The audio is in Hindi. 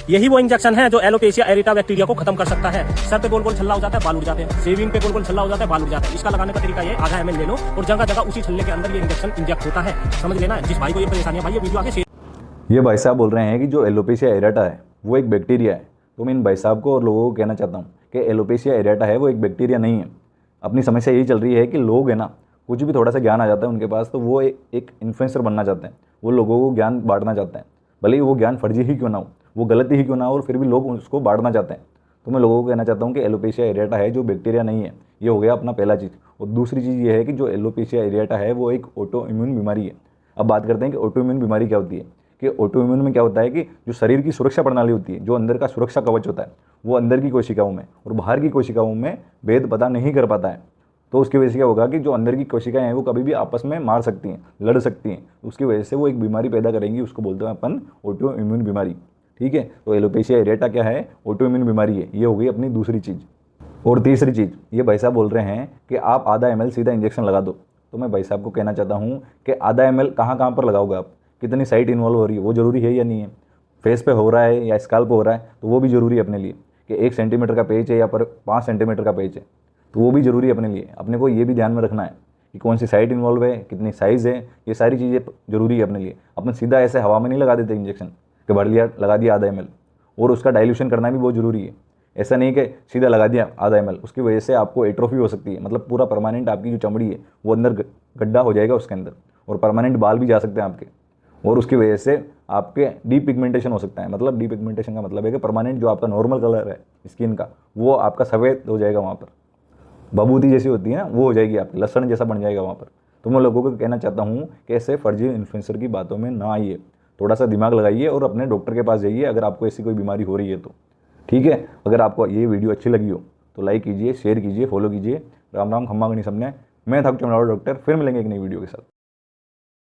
यही वो इंजेक्शन है जो एलोपेशिया एरिटा बैक्टीरिया को खत्म कर सकता है। सर पे गोल गोल छल्ला हो जाता है, बाल उड़ जाते हैं। शेविंग पे गोल गोल छल्ला हो जाता है, बाल उड़ जाते हैं। इसका लगाने का तरीका ये, आधा ml ले लो और जगह जगह उसी छल्ले के अंदर ये इंजेक्शन इंजेक्ट होता है। समझ लेना। जिस भाई को ये परेशानी है भाई, ये वीडियो आगे ये भाई साहब बोल रहे हैं कि जो एलोपेशिया एरेटा है वो एक बैक्टीरिया है। तो मैं इन भाई साहब को और लोगों को कहना चाहता हूँ कि एलोपेशिया एरेटा है वो एक बैक्टीरिया नहीं है। अपनी समस्या यही चल रही है कि लोग है ना, कुछ भी थोड़ा सा ज्ञान आ जाता है उनके पास तो वो एक इन्फ्लुएंसर बनना चाहते हैं। वो लोगों को ज्ञान बांटना चाहते हैं, भले ही वो ज्ञान फर्जी ही क्यों ना हो, वो गलती ही क्यों ना हो, और फिर भी लोग उसको बांटना चाहते हैं। तो मैं लोगों को कहना चाहता हूँ कि एलोपेशिया एरेटा है जो बैक्टीरिया नहीं है। ये हो गया अपना पहला चीज़। और दूसरी चीज़ ये है कि जो एलोपेशिया एरेटा है वो एक ऑटो इम्यून बीमारी है। अब बात करते हैं कि ऑटो इम्यून बीमारी क्या होती है। कि ऑटो इम्यून में क्या होता है कि जो शरीर की सुरक्षा प्रणाली होती है, जो अंदर का सुरक्षा कवच होता है, वो अंदर की कोशिकाओं में और बाहर की कोशिकाओं में भेद पता नहीं कर पाता है। तो उसकी वजह से क्या होगा कि जो अंदर की कोशिकाएं हैं वो कभी भी आपस में मार सकती हैं, लड़ सकती हैं। उसकी वजह से वो एक बीमारी पैदा करेंगी, उसको बोलते हैं अपन ऑटो इम्यून बीमारी। ठीक है, तो एलोपेशिया एरेटा क्या है? ऑटो इम्यून बीमारी है। ये हो गई अपनी दूसरी चीज़। और तीसरी चीज़, ये भाई साहब बोल रहे हैं कि आप आधा ml सीधा इंजेक्शन लगा दो। तो मैं भाई साहब को कहना चाहता हूँ कि आधा ml कहाँ कहाँ पर लगाओगे आप, कितनी साइट इन्वॉल्व हो रही है, वो ज़रूरी है या नहीं है? फेस पे हो रहा है या स्काल्प पे हो रहा है, तो वो भी ज़रूरी है अपने लिए। कि 1 सेंटीमीटर का पेच है या पर 5 सेंटीमीटर का पेच है, तो वो भी ज़रूरी है अपने लिए। अपने को ये भी ध्यान में रखना है कि कौन सी साइट इन्वॉल्व है, कितनी साइज़ है, ये सारी चीज़ें ज़रूरी है अपने लिए। अपन सीधा ऐसे हवा में नहीं लगा देते इंजेक्शन कि भर लिया लगा दिया आधा ml, और उसका डाइल्यूशन करना भी बहुत ज़रूरी है। ऐसा नहीं कि सीधा लगा दिया आधा ml, उसकी वजह से आपको एट्रोफी हो सकती है। मतलब पूरा परमानेंट आपकी जो चमड़ी है वो अंदर गड्ढा हो जाएगा उसके अंदर, और परमानेंट बाल भी जा सकते हैं आपके। और उसकी वजह से आपके डीपिगमेंटेशन हो सकता है। मतलब डीपिगमेंटेशन का मतलब है कि परमानेंट जो आपका नॉर्मल कलर है स्किन का, वो आपका सफ़ेद हो जाएगा, वहाँ पर बबूती जैसी होती है ना, वो हो जाएगी, आपकी लहसुन जैसा बन जाएगा वहाँ पर। तो मैं लोगों को कहना चाहता हूँ कि ऐसे फर्जी इन्फ्लुएंसर की बातों में ना आइए, थोड़ा सा दिमाग लगाइए और अपने डॉक्टर के पास जाइए अगर आपको ऐसी कोई बीमारी हो रही है तो। ठीक है, अगर आपको ये वीडियो अच्छी लगी हो तो लाइक कीजिए, शेयर कीजिए, फॉलो कीजिए। राम राम, खम्मा गणी सबने। मैं था चमड़ावा डॉक्टर, फिर मिलेंगे एक नई वीडियो के साथ।